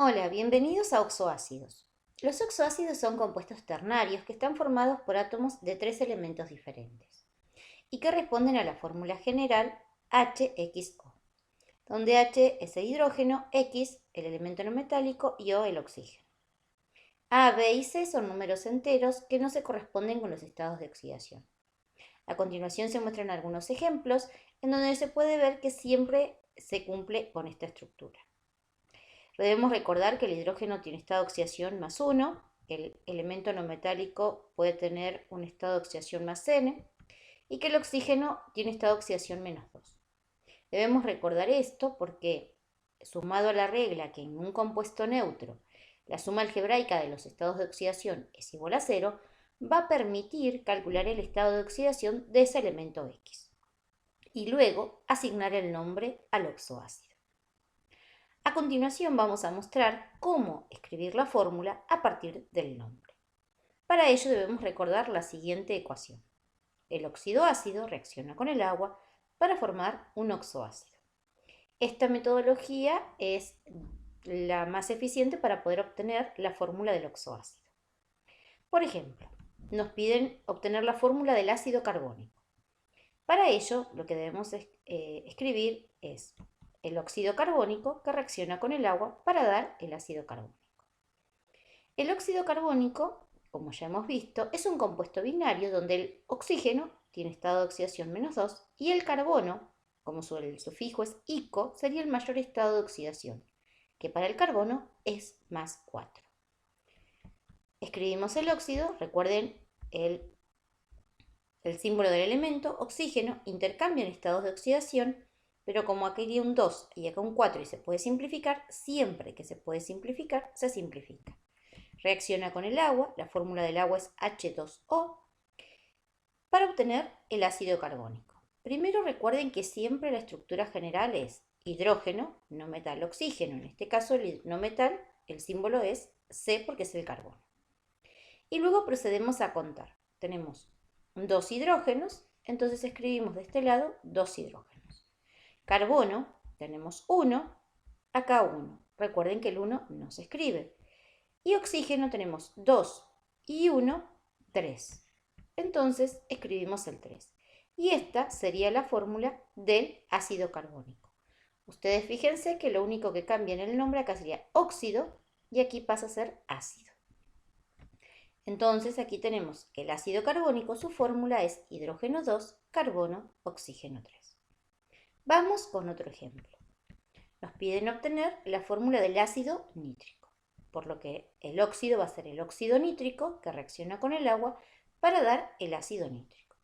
Hola, bienvenidos a oxoácidos. Los oxoácidos son compuestos ternarios que están formados por átomos de tres elementos diferentes y que responden a la fórmula general HXO, donde H es el hidrógeno, X el elemento no metálico y O el oxígeno. A, B y C son números enteros que no se corresponden con los estados de oxidación. A continuación se muestran algunos ejemplos en donde se puede ver que siempre se cumple con esta estructura. Debemos recordar que el hidrógeno tiene estado de oxidación más 1, el elemento no metálico puede tener un estado de oxidación más N y que el oxígeno tiene estado de oxidación menos 2. Debemos recordar esto porque, sumado a la regla que en un compuesto neutro la suma algebraica de los estados de oxidación es igual a 0, va a permitir calcular el estado de oxidación de ese elemento X y luego asignar el nombre al oxoácido. A continuación vamos a mostrar cómo escribir la fórmula a partir del nombre. Para ello debemos recordar la siguiente ecuación. El óxido ácido reacciona con el agua para formar un oxoácido. Esta metodología es la más eficiente para poder obtener la fórmula del oxoácido. Por ejemplo, nos piden obtener la fórmula del ácido carbónico. Para ello, lo que debemos escribir es el óxido carbónico que reacciona con el agua para dar el ácido carbónico. El óxido carbónico, como ya hemos visto, es un compuesto binario donde el oxígeno tiene estado de oxidación menos 2 y el carbono, como el sufijo es ico, sería el mayor estado de oxidación, que para el carbono es más 4. Escribimos el óxido, recuerden el símbolo del elemento, oxígeno, intercambian estados de oxidación, pero como aquí hay un 2 y acá un 4 y se puede simplificar, siempre que se puede simplificar, se simplifica. Reacciona con el agua, la fórmula del agua es H2O, para obtener el ácido carbónico. Primero recuerden que siempre la estructura general es hidrógeno, no metal, oxígeno. En este caso el no metal, el símbolo es C porque es el carbono. Y luego procedemos a contar. Tenemos 2 hidrógenos, entonces escribimos de este lado 2 hidrógenos. Carbono, tenemos 1, acá 1. Recuerden que el 1 no se escribe. Y oxígeno tenemos 2 y 1, 3. Entonces escribimos el 3. Y esta sería la fórmula del ácido carbónico. Ustedes fíjense que lo único que cambia en el nombre acá sería óxido y aquí pasa a ser ácido. Entonces aquí tenemos que el ácido carbónico, su fórmula es hidrógeno 2, carbono, oxígeno 3. Vamos con otro ejemplo. Nos piden obtener la fórmula del ácido nítrico, por lo que el óxido va a ser el óxido nítrico que reacciona con el agua para dar el ácido nítrico.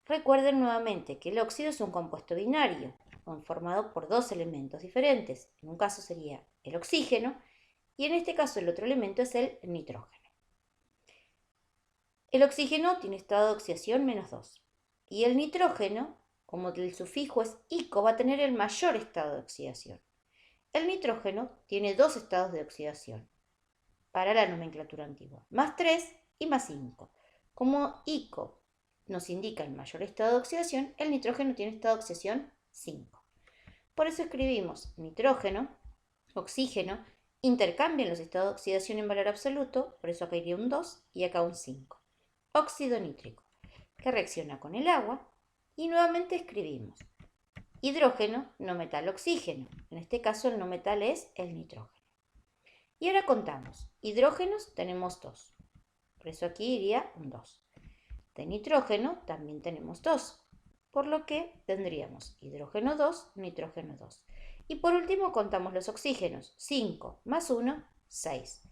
Recuerden nuevamente que el óxido es un compuesto binario, conformado por dos elementos diferentes. En un caso sería el oxígeno y en este caso el otro elemento es el nitrógeno. El oxígeno tiene estado de oxidación menos 2 y el nitrógeno, como el sufijo es ico, va a tener el mayor estado de oxidación. El nitrógeno tiene dos estados de oxidación para la nomenclatura antigua, más 3 y más 5. Como ico nos indica el mayor estado de oxidación, el nitrógeno tiene estado de oxidación 5. Por eso escribimos nitrógeno, oxígeno, intercambian los estados de oxidación en valor absoluto, por eso acá iría un 2 y acá un 5. Óxido nítrico, que reacciona con el agua, y nuevamente escribimos hidrógeno, no metal, oxígeno. En este caso el no metal es el nitrógeno. Y ahora contamos. Hidrógenos tenemos 2. Por eso aquí iría un 2. De nitrógeno también tenemos 2. Por lo que tendríamos hidrógeno 2, nitrógeno 2. Y por último contamos los oxígenos. 5 más 1, 6.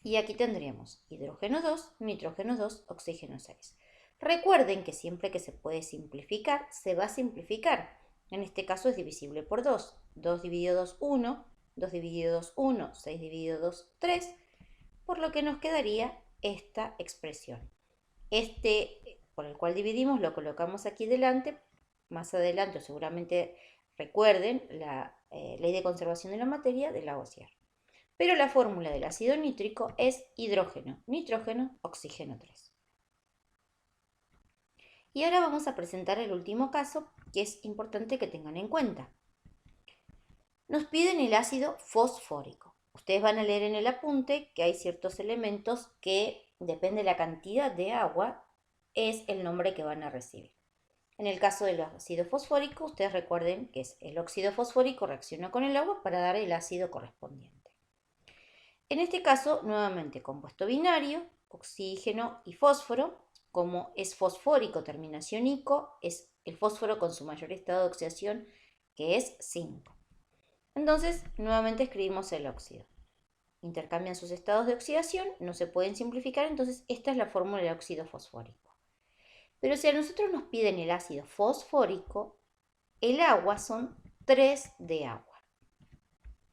Y aquí tendríamos hidrógeno 2, nitrógeno 2, oxígeno 6. Recuerden que siempre que se puede simplificar, se va a simplificar. En este caso es divisible por 2. 2 dividido 2, 1. 2 dividido 2, 1. 6 dividido 2, 3. Por lo que nos quedaría esta expresión. Este por el cual dividimos lo colocamos aquí delante. Más adelante seguramente recuerden la ley de conservación de la materia de Lavoisier. Pero la fórmula del ácido nítrico es hidrógeno, nitrógeno, oxígeno 3. Y ahora vamos a presentar el último caso que es importante que tengan en cuenta. nos piden el ácido fosfórico. Ustedes van a leer en el apunte que hay ciertos elementos que, depende de la cantidad de agua, es el nombre que van a recibir. En el caso del ácido fosfórico, ustedes recuerden que es el óxido fosfórico reacciona con el agua para dar el ácido correspondiente. En este caso, nuevamente, compuesto binario, oxígeno y fósforo. Como es fosfórico, terminación ico, es el fósforo con su mayor estado de oxidación, que es 5. Entonces, nuevamente escribimos el óxido. Intercambian sus estados de oxidación, no se pueden simplificar, entonces esta es la fórmula del óxido fosfórico. Pero si a nosotros nos piden el ácido fosfórico, el agua son 3 de agua.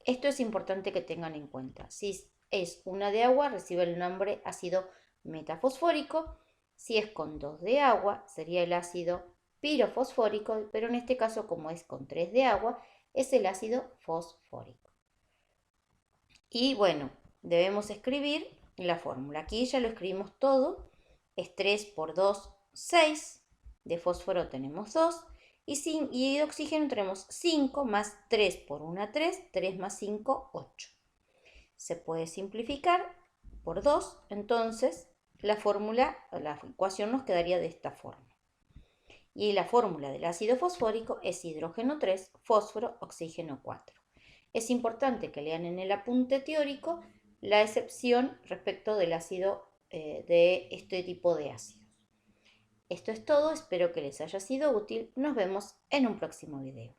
Esto es importante que tengan en cuenta. Si es una de agua, recibe el nombre ácido metafosfórico. Si es con 2 de agua, sería el ácido pirofosfórico, pero en este caso, como es con 3 de agua, es el ácido fosfórico. Y bueno, debemos escribir la fórmula. Aquí ya lo escribimos todo. Es 3 por 2, 6. De fósforo tenemos 2. Y de oxígeno tenemos 5 más 3 por 1, 3. 3 más 5, 8. Se puede simplificar por 2. Entonces, la ecuación nos quedaría de esta forma. Y la fórmula del ácido fosfórico es hidrógeno 3, fósforo, oxígeno 4. Es importante que lean en el apunte teórico la excepción respecto del ácido de este tipo de ácidos. Esto es todo, espero que les haya sido útil. Nos vemos en un próximo video.